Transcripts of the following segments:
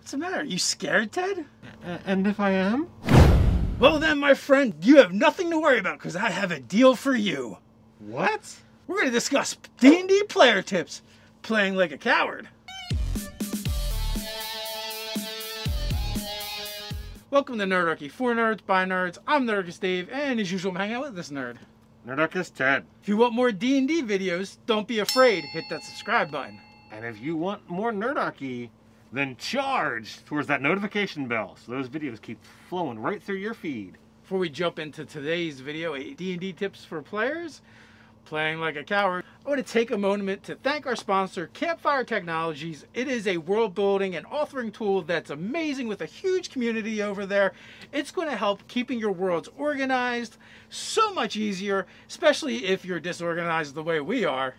What's the matter? You scared, Ted? And if I am? Well then, my friend, you have nothing to worry about because I have a deal for you. What? We're going to discuss D&D player tips, playing like a coward. Welcome to Nerdarchy, for nerds, by nerds. I'm Nerdarchy Dave, and as usual, I'm hanging out with this nerd. Nerdarchy Ted. If you want more D&D videos, don't be afraid. Hit that subscribe button. And if you want more Nerdarchy, then charge towards that notification bell so those videos keep flowing right through your feed. Before we jump into today's video, D&D tips for players, playing like a coward, I want to take a moment to thank our sponsor, Campfire Technologies. It is a world building and authoring tool that's amazing with a huge community over there. It's going to help keeping your worlds organized so much easier, especially if you're disorganized the way we are.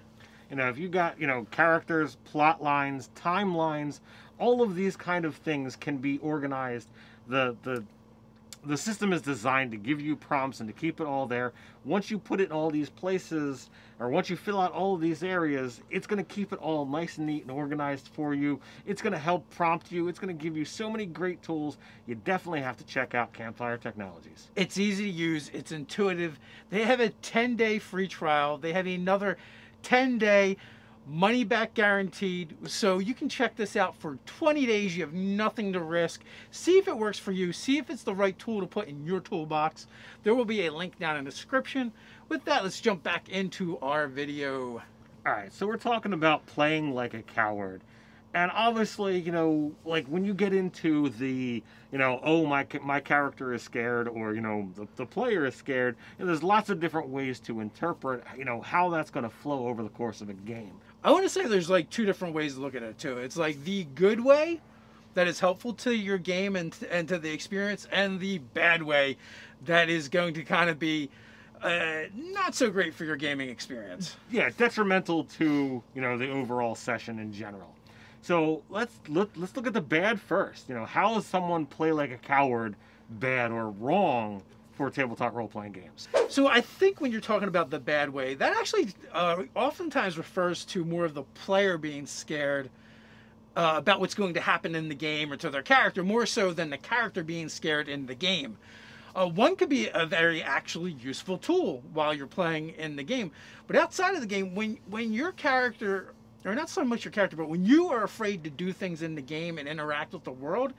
You know, if you got, characters, plot lines, timelines, all of these kind of things can be organized. The system is designed to give you prompts and to keep it all there. Once you put it in all these places, or once you fill out all of these areas, it's going to keep it all nice and neat and organized for you. It's going to help prompt you. It's going to give you so many great tools. You definitely have to check out Campfire Technologies. It's easy to use. It's intuitive. They have a 10-day free trial. They have another 10-day money back guaranteed, so you can check this out for 20 days. You have nothing to risk. See if it works for you. See if it's the right tool to put in your toolbox. There will be a link down in the description. With that, let's jump back into our video. Alright, so we're talking about playing like a coward. And obviously, like when you get into the, oh, my character is scared, or, the player is scared, there's lots of different ways to interpret, how that's going to flow over the course of a game. I want to say there's like two different ways to look at it too. It's like the good way that is helpful to your game and to the experience, and the bad way that is going to kind of be not so great for your gaming experience. Yeah, detrimental to, the overall session in general. So let's look at the bad first. How does someone play like a coward bad or wrong for tabletop role-playing games? So I think when you're talking about the bad way, that actually oftentimes refers to more of the player being scared about what's going to happen in the game or to their character, more so than the character being scared in the game. One could be a very actually useful tool while you're playing in the game. But outside of the game, when your character, or not so much your character, but when you are afraid to do things in the game and interact with the world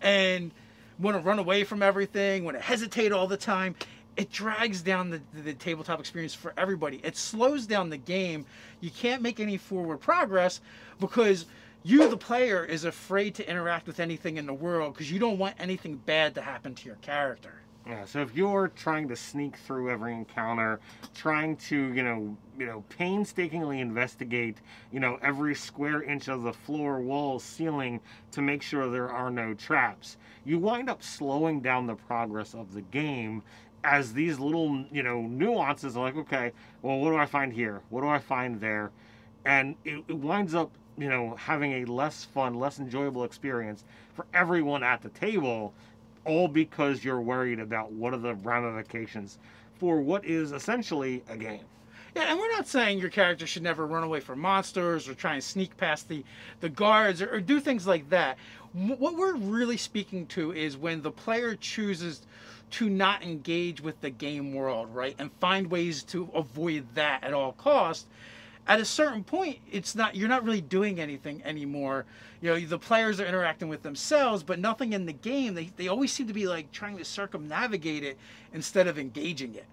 and want to run away from everything, want to hesitate all the time, it drags down the tabletop experience for everybody. It slows down the game. You can't make any forward progress because you, the player, is afraid to interact with anything in the world because you don't want anything bad to happen to your character. Yeah, so if you're trying to sneak through every encounter, trying to, painstakingly investigate, every square inch of the floor, wall, ceiling to make sure there are no traps, you wind up slowing down the progress of the game as these little, nuances are like, okay, well, what do I find here? What do I find there? And it winds up, having a less fun, less enjoyable experience for everyone at the table, all because you're worried about what are the ramifications for what is essentially a game. Yeah, and we're not saying your character should never run away from monsters or try and sneak past the guards or do things like that. What we're really speaking to is when the player chooses to not engage with the game world, right, and find ways to avoid that at all costs. At a certain point, you're not really doing anything anymore. The players are interacting with themselves, but nothing in the game. They always seem to be like trying to circumnavigate it instead of engaging it.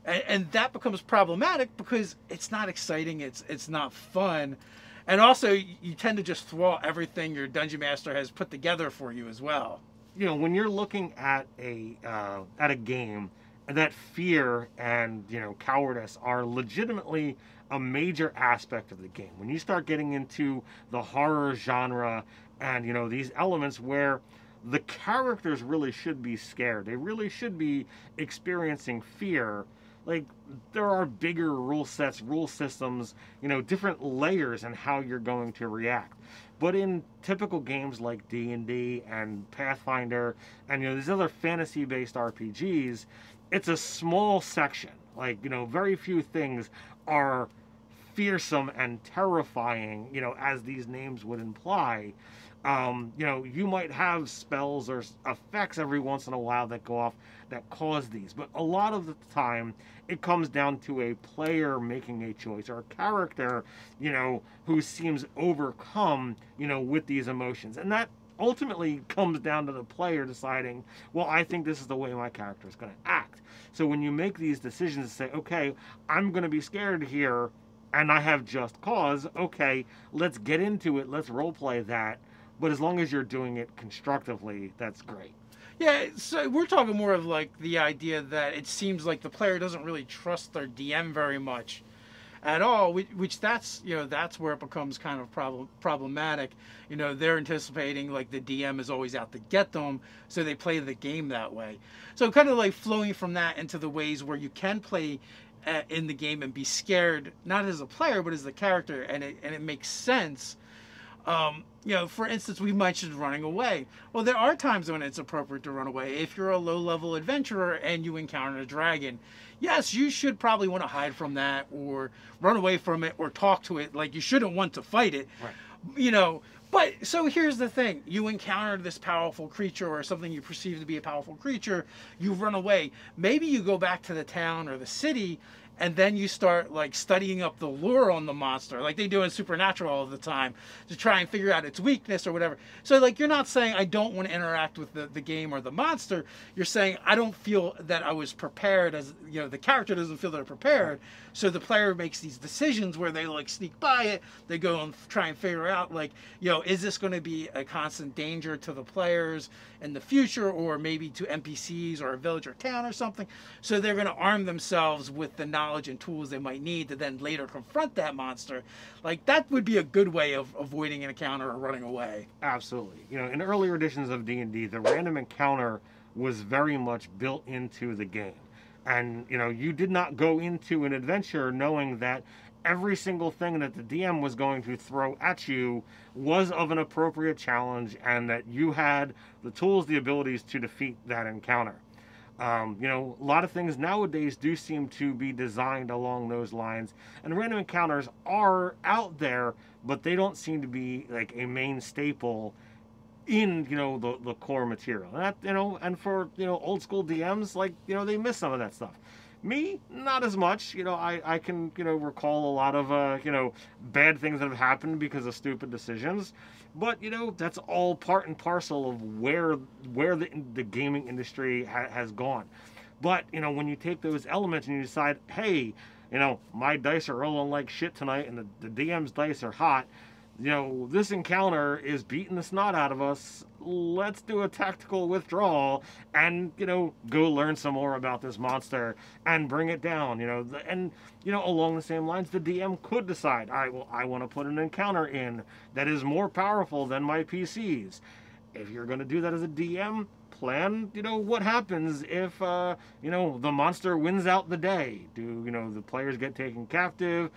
And that becomes problematic because it's not exciting, it's not fun. And also, you tend to just throw out everything your dungeon master has put together for you as well. When you're looking at a game, that fear and cowardice are legitimately a major aspect of the game. When you start getting into the horror genre and these elements where the characters really should be scared, they really should be experiencing fear. Like, there are bigger rule sets, rule systems, different layers in how you're going to react. But in typical games like D&D and Pathfinder and these other fantasy-based RPGs, it's a small section. Like, very few things are fearsome and terrifying, as these names would imply. You might have spells or effects every once in a while that go off that cause these, but a lot of the time it comes down to a player making a choice, or a character, who seems overcome, with these emotions. And that ultimately comes down to the player deciding, well, I think this is the way my character is going to act. So when you make these decisions and say, okay, I'm going to be scared here and I have just cause, okay, let's get into it, let's role play that. But as long as you're doing it constructively, that's great. Yeah, so we're talking more of like the idea that it seems like the player doesn't really trust their DM very much at all, which that's that's where it becomes kind of problematic. They're anticipating like the DM is always out to get them, so they play the game that way. So kind of like flowing from that into the ways where you can play in the game and be scared, not as a player but as the character, and it makes sense. For instance, we mentioned running away. Well, there are times when it's appropriate to run away. If you're a low-level adventurer and you encounter a dragon, yes, you should probably want to hide from that or run away from it or talk to it. Like, you shouldn't want to fight it. Right. But so here's the thing. You encountered this powerful creature or something you perceive to be a powerful creature. You run away. Maybe you go back to the town or the city, and then you start like studying up the lore on the monster, like they do in Supernatural all the time, to try and figure out its weakness or whatever. So like, you're not saying I don't want to interact with the game or the monster. You're saying I don't feel that I was prepared, as the character doesn't feel they're prepared. So the player makes these decisions where they like sneak by it. They go and try and figure out like, is this going to be a constant danger to the players in the future, or maybe to NPCs or a village or town or something. So they're going to arm themselves with the knowledge and tools they might need to then later confront that monster. Like, that would be a good way of avoiding an encounter or running away. Absolutely. In earlier editions of D&D, the random encounter was very much built into the game. And, you did not go into an adventure knowing that every single thing that the DM was going to throw at you was of an appropriate challenge, and that you had the tools, the abilities to defeat that encounter. A lot of things nowadays do seem to be designed along those lines, and random encounters are out there, but they don't seem to be like a main staple in the core material. And that and for old school DMs, like they miss some of that stuff. Me, not as much. I can recall a lot of bad things that have happened because of stupid decisions. But that's all part and parcel of where the gaming industry has gone. But when you take those elements and you decide, hey, my dice are rolling like shit tonight, and the DM's dice are hot. This encounter is beating the snot out of us. Let's do a tactical withdrawal and, go learn some more about this monster and bring it down, and, along the same lines, the DM could decide, all right, well, I want to put an encounter in that is more powerful than my PCs. If you're going to do that as a DM, plan, what happens if, the monster wins out the day? Do, the players get taken captive?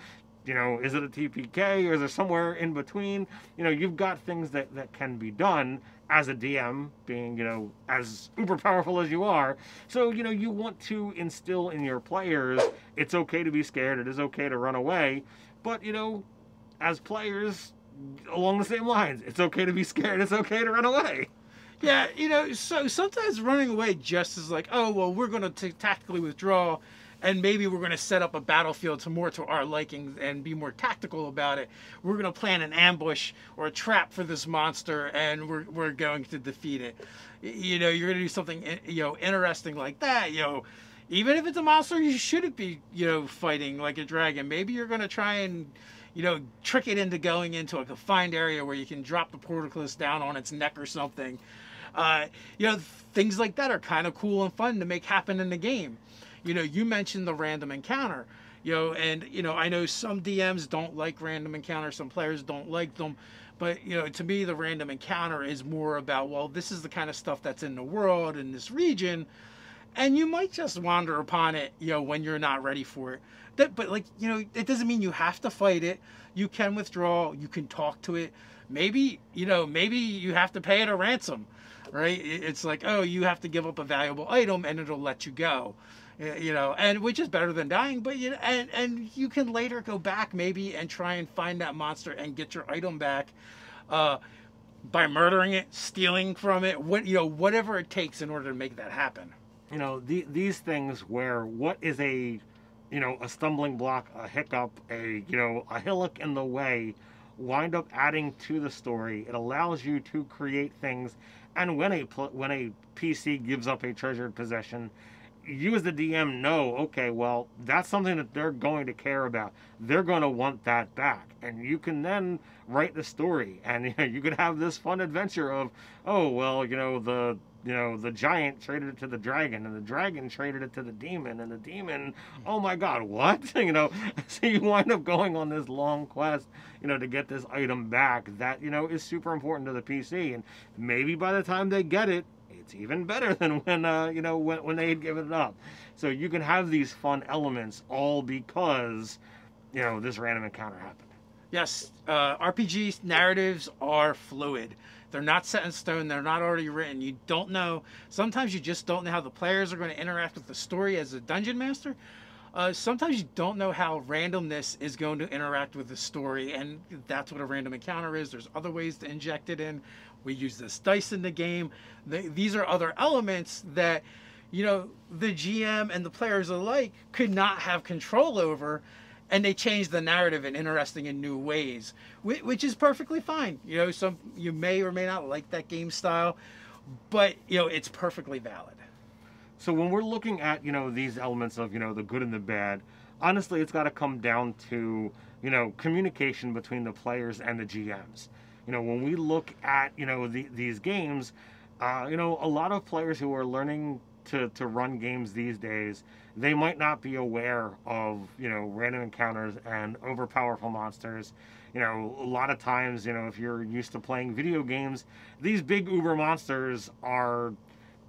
Is it a TPK, or is there somewhere in between? You've got things that can be done as a DM, being, as uber powerful as you are. So, you want to instill in your players, it's okay to be scared, it is okay to run away. But, as players, along the same lines, it's okay to be scared, it's okay to run away. Yeah, so sometimes running away just is like, oh, well, we're going to tactically withdraw, and maybe we're going to set up a battlefield to our liking and be more tactical about it. We're going to plan an ambush or a trap for this monster, and we're going to defeat it. You're going to do something interesting like that. Even if it's a monster you shouldn't be fighting, like a dragon. Maybe you're going to try and trick it into going into a confined area where you can drop the portcullis down on its neck or something. Things like that are kind of cool and fun to make happen in the game. You mentioned the random encounter, and I know some DMs don't like random encounters, some players don't like them, but to me the random encounter is more about, well, this is the kind of stuff that's in the world in this region, and you might just wander upon it, when you're not ready for it. But it doesn't mean you have to fight it. You can withdraw. You can talk to it. Maybe you have to pay it a ransom, right? It's like, oh, you have to give up a valuable item and it'll let you go. And which is better than dying, but and you can later go back maybe and try and find that monster and get your item back. by murdering it, stealing from it, whatever it takes in order to make that happen. You know, these things where what is a stumbling block, a hiccup, a hillock in the way, wind up adding to the story. It allows you to create things, and when a PC gives up a treasured possession, you as the DM know, okay, well, that's something that they're going to care about. They're going to want that back, and you can then write the story, and you could have this fun adventure of, oh, well, the giant traded it to the dragon, and the dragon traded it to the demon, and the demon, oh my god, what? So you wind up going on this long quest, to get this item back that, is super important to the PC. And maybe by the time they get it, it's even better than when, when they had given it up. So you can have these fun elements all because, this random encounter happened. Yes, RPG narratives are fluid. They're not set in stone. They're not already written. You don't know. Sometimes you just don't know how the players are going to interact with the story as a dungeon master. Sometimes you don't know how randomness is going to interact with the story, and that's what a random encounter is. There's other ways to inject it in. We use this dice in the game. These are other elements that, the GM and the players alike could not have control over, and they change the narrative in interesting and new ways, which is perfectly fine. You may or may not like that game style, but it's perfectly valid. So when we're looking at these elements of the good and the bad, honestly, it's got to come down to communication between the players and the GMs. When we look at these games, a lot of players who are learning to run games these days, they might not be aware of random encounters and overpowerful monsters. A lot of times, if you're used to playing video games, these big uber monsters are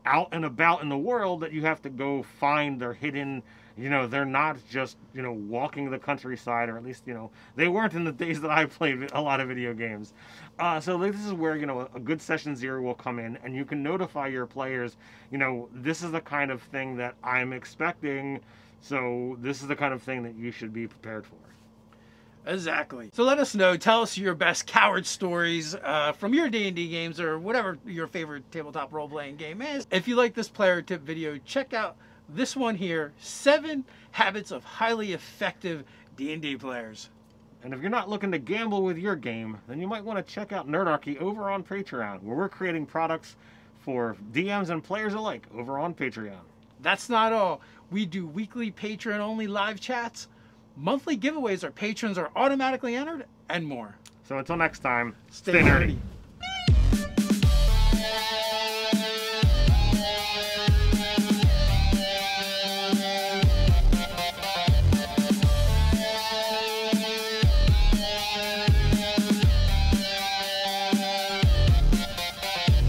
out and about in the world that you have to go find. They're hidden. They're not just walking the countryside, or at least they weren't in the days that I played a lot of video games. So this is where a good session zero will come in, and you can notify your players, this is the kind of thing that I'm expecting, so this is the kind of thing that you should be prepared for. Exactly. So let us know. Tell us your best coward stories from your D&D games, or whatever your favorite tabletop role-playing game is. If you like this player tip video, check out this one here, 7 Habits of Highly Effective D&D Players. And if you're not looking to gamble with your game, then you might want to check out Nerdarchy over on Patreon, where we're creating products for DMs and players alike over on Patreon. That's not all. We do weekly Patreon-only live chats, monthly giveaways our patrons are automatically entered, and more. So until next time, stay nerdy.